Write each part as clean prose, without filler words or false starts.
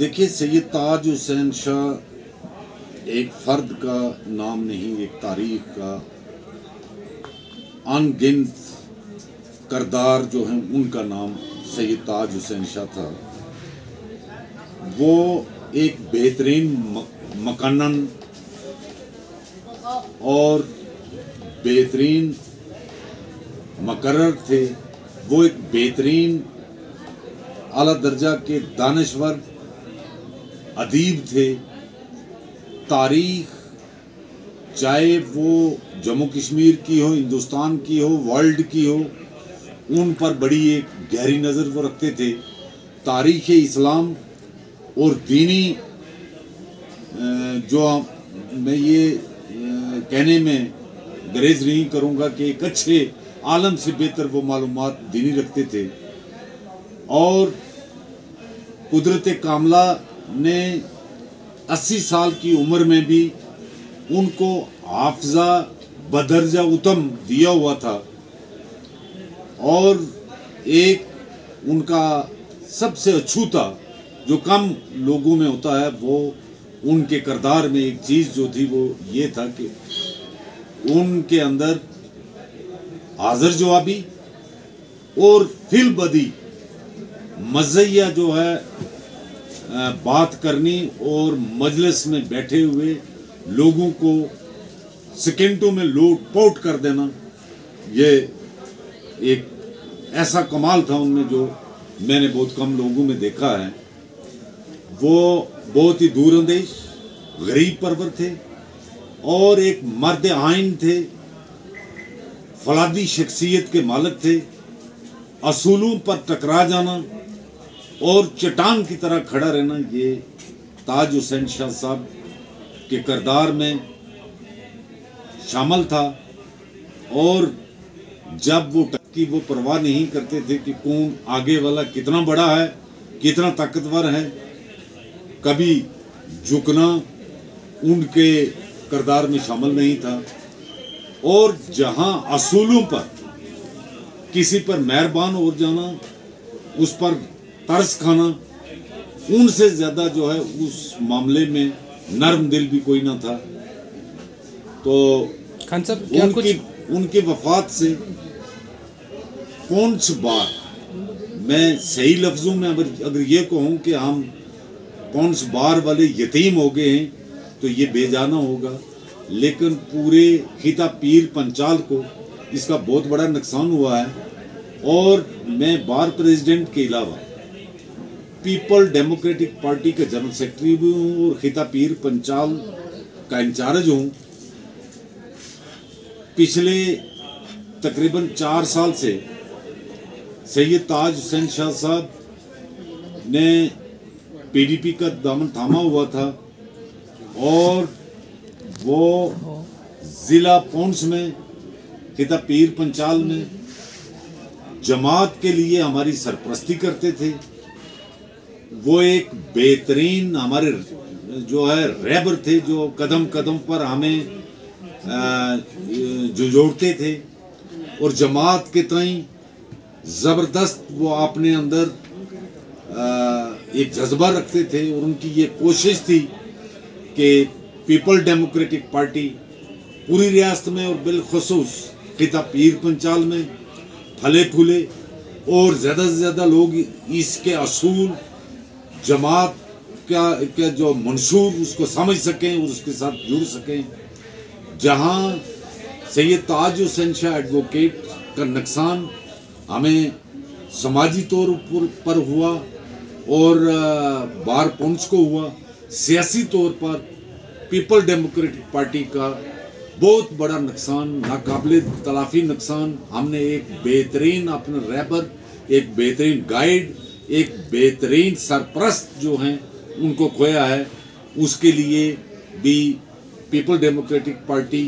देखिए, सैयद ताज हुसैन शाह एक फ़र्द का नाम नहीं, एक तारीख का अनगिनत करदार जो हैं उनका नाम सैयद ताज हुसैन शाह था। वो एक बेहतरीन मकानन और बेहतरीन मकर्रर थे। वो एक बेहतरीन आला दर्जा के दानश्वर अदीब थे। तारीख चाहे वो जम्मू कश्मीर की हो, हिंदुस्तान की हो, वर्ल्ड की हो, उन पर बड़ी एक गहरी नज़र वो रखते थे। तारीख़ इस्लाम और दीनी जो मैं ये कहने में गरेज नहीं करूँगा कि एक अच्छे आलम से बेहतर वो मालूमात दीनी रखते थे। और कुदरत कामला ने 80 साल की उम्र में भी उनको हाफजा बदर्जा उत्तम दिया हुआ था। और एक उनका सबसे अछूता जो कम लोगों में होता है, वो उनके किरदार में एक चीज़ जो थी वो ये था कि उनके अंदर हाज़िर जवाबी और फिल बदी मज़हिया जो है बात करनी और मजलिस में बैठे हुए लोगों को सेकेंडों में लोट पोट कर देना, ये एक ऐसा कमाल था उनमें जो मैंने बहुत कम लोगों में देखा है। वो बहुत ही दूरअंदेश गरीब परवर थे और एक मर्द आइन थे, फलादी शख्सियत के मालिक थे। असूलों पर टकरा जाना और चट्टान की तरह खड़ा रहना, ये ताज हुसैन शाह साहब के किरदार में शामिल था। और जब वो टक्की वो परवाह नहीं करते थे कि कौन आगे वाला कितना बड़ा है, कितना ताकतवर है। कभी झुकना उनके किरदार में शामिल नहीं था। और जहां असूलों पर किसी पर मेहरबान हो जाना, उस पर तरस खाना, उनसे ज़्यादा जो है उस मामले में नर्म दिल भी कोई ना था। तो खान साहब क्या उनकी वफात से कौन सी बार, मैं सही लफ्ज़ों में अगर ये कहूँ कि हम कौन सी बार वाले यतीम हो गए हैं तो ये बेजाना होगा। लेकिन पूरे खिता पीर पंचाल को इसका बहुत बड़ा नुकसान हुआ है। और मैं बार प्रेसिडेंट के अलावा पीपल डेमोक्रेटिक पार्टी का जनरल सेक्रेटरी भी हूँ और खिता पीर पंचाल का इंचार्ज हूँ। पिछले तकरीबन 4 साल से सैयद ताज हुसैन शाह साहब ने पीडीपी का दामन थामा हुआ था और वो ज़िला पुंछ में खिता पीर पंचाल में जमात के लिए हमारी सरपरस्ती करते थे। वो एक बेहतरीन हमारे जो है रहबर थे, जो कदम कदम पर हमें जोड़ते थे। और जमात के तई ज़बरदस्त वो अपने अंदर एक जज्बा रखते थे। और उनकी ये कोशिश थी कि पीपल डेमोक्रेटिक पार्टी पूरी रियासत में और बिलखुसूस खिता पीर पंचाल में फले फूले और ज़्यादा से ज़्यादा लोग इसके असूल, जमात का जो मंशूर उसको समझ सकें और उसके साथ जुड़ सकें। जहां सैयद ताज हुसैन शाह एडवोकेट का नुकसान हमें समाजी तौर पर हुआ और बार पुंछ को हुआ, सियासी तौर पर पीपल डेमोक्रेटिक पार्टी का बहुत बड़ा नुकसान, नाकाबिले तलाफी नुकसान। हमने एक बेहतरीन अपना रहबर, एक बेहतरीन गाइड, एक बेहतरीन सरपरस्त जो हैं उनको खोया है। उसके लिए भी पीपल डेमोक्रेटिक पार्टी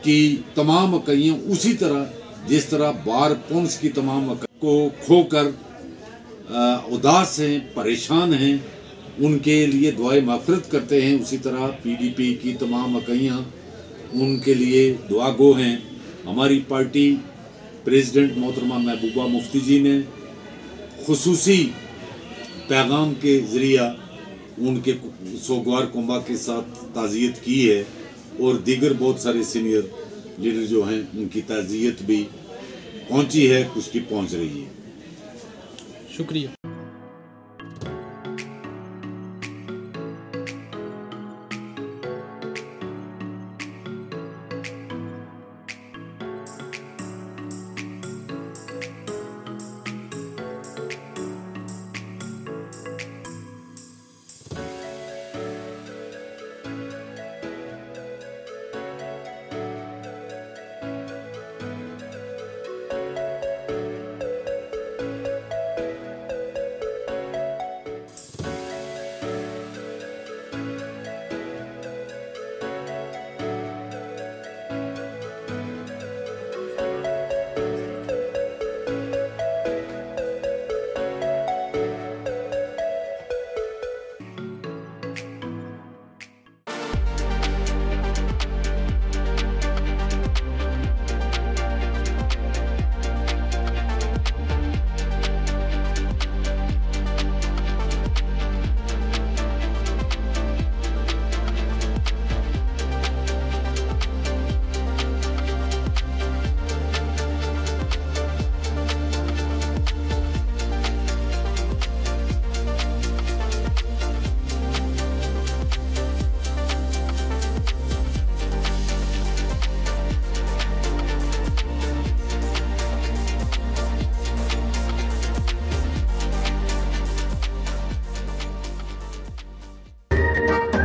की तमाम इकाइयाँ उसी तरह जिस तरह बार पुंछ की तमाम को खोकर उदास हैं, परेशान हैं, उनके लिए दुआए मग़फ़िरत करते हैं, उसी तरह पीडीपी की तमाम इकाइयाँ उनके लिए दुआ गो हैं। हमारी पार्टी प्रेसिडेंट मोहतरमा महबूबा मुफ्ती जी ने खुसूसी पैगाम के ज़रिया उनके सोगवार कुंभा के साथ ताज़ियत की है और दीगर बहुत सारे सीनियर लीडर जो हैं उनकी ताज़ियत भी पहुंची है, कुछ की पहुंच रही है। शुक्रिया।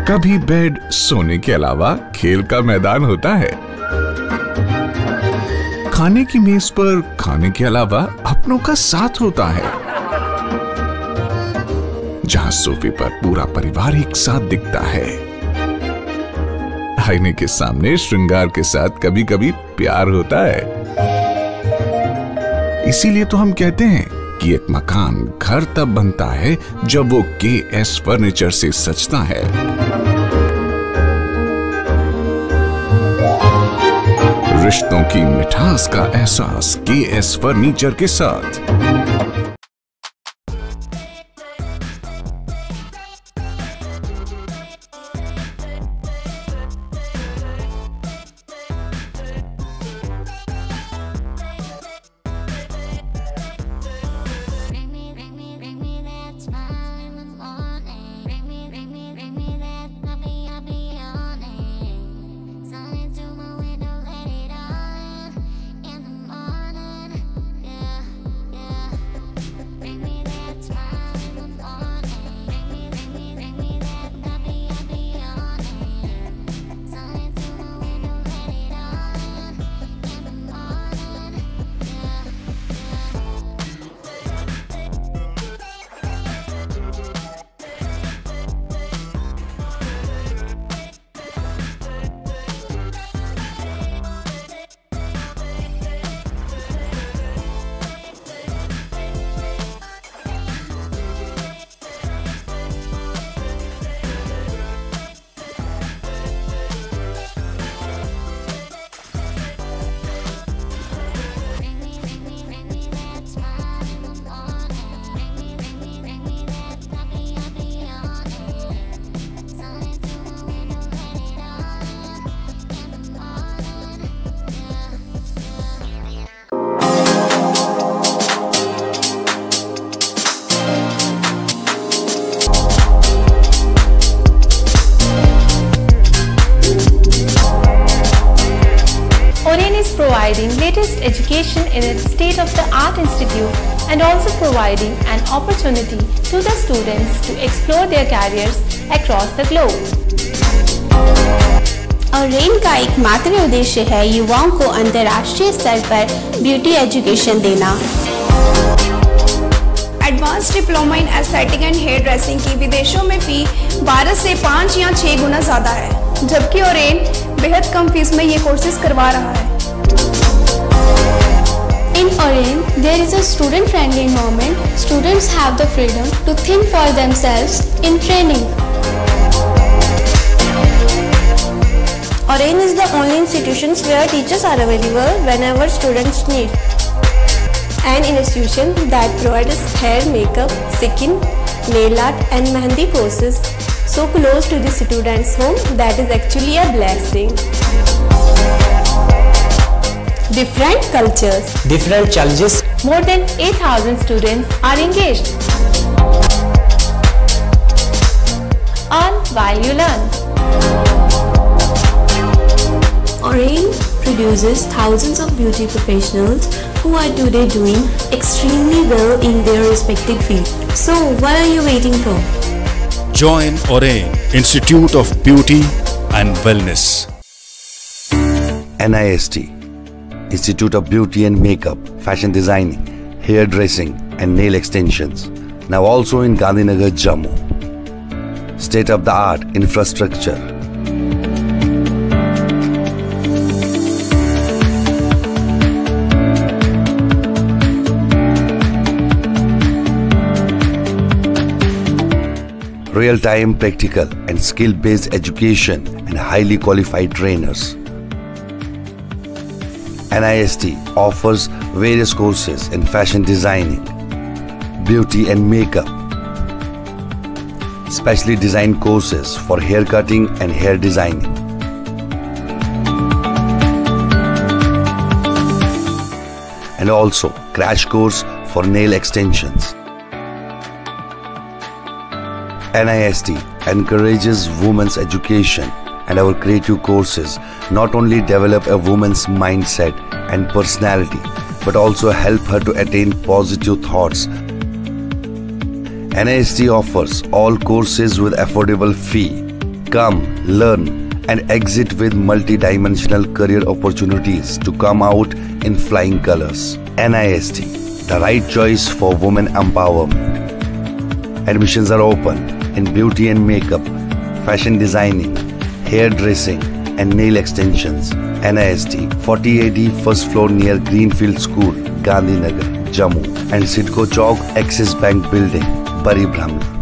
कभी बेड सोने के अलावा खेल का मैदान होता है। खाने की मेज पर खाने के अलावा अपनों का साथ होता है। जहां सोफे पर पूरा परिवार एक साथ दिखता है। आईने के सामने श्रृंगार के साथ कभी कभी प्यार होता है। इसीलिए तो हम कहते हैं कि एक मकान घर तब बनता है जब वो KS फर्नीचर से सजता है। रिश्तों की मिठास का एहसास KS फर्नीचर के साथ। Providing latest education in its state-of-the-art institute and also providing an opportunity to the students to explore their careers across the globe. ORAIN का एकमात्र उद्देश्य है युवाओं को अंतर्राष्ट्रीय स्तर पर ब्यूटी एजुकेशन देना। Advance diploma in aesthetic and hair dressing की विदेशों में फी 12 से 5 या 6 गुना ज्यादा है, जबकि ORAIN बेहद कम फीस में ये कोर्सेज करवा रहा है। In ORAIN, there is a student-friendly environment. Students have the freedom to think for themselves in training. ORAIN is the only institution where teachers are available whenever students need. An institution that provides hair, makeup, skin, nail art and Mehndi courses so close to the students' home that is actually a blessing. Different cultures, different challenges. More than 8,000 students are engaged. Earn while you learn. Oren produces thousands of beauty professionals who are today doing extremely well in their respective field. So what are you waiting for? Join Oren Institute of Beauty and Wellness. NIST, Institute of Beauty and Makeup, Fashion Designing, Hairdressing and Nail Extensions. Now also in Gandhinagar, Jammu. State-of-the-art infrastructure. Real-time practical and skill-based education and highly qualified trainers. NIST offers various courses in fashion designing, beauty and makeup, specially designed courses for hair cutting and hair designing. And also crash course for nail extensions. NIST encourages women's education, and our creative courses not only develop a woman's mindset and personality but also help her to attain positive thoughts. NIST offers all courses with affordable fee. Come, learn and exit with multi-dimensional career opportunities to come out in flying colors. NIST, the right choice for women empowerment. Admissions are open in beauty and makeup, fashion designing, hairdressing and nail extensions. NIST, 40AD first floor near Greenfield School, Gandhinagar, Jammu, and Sidco Chowk, Axis Bank Building, Bari Brahman.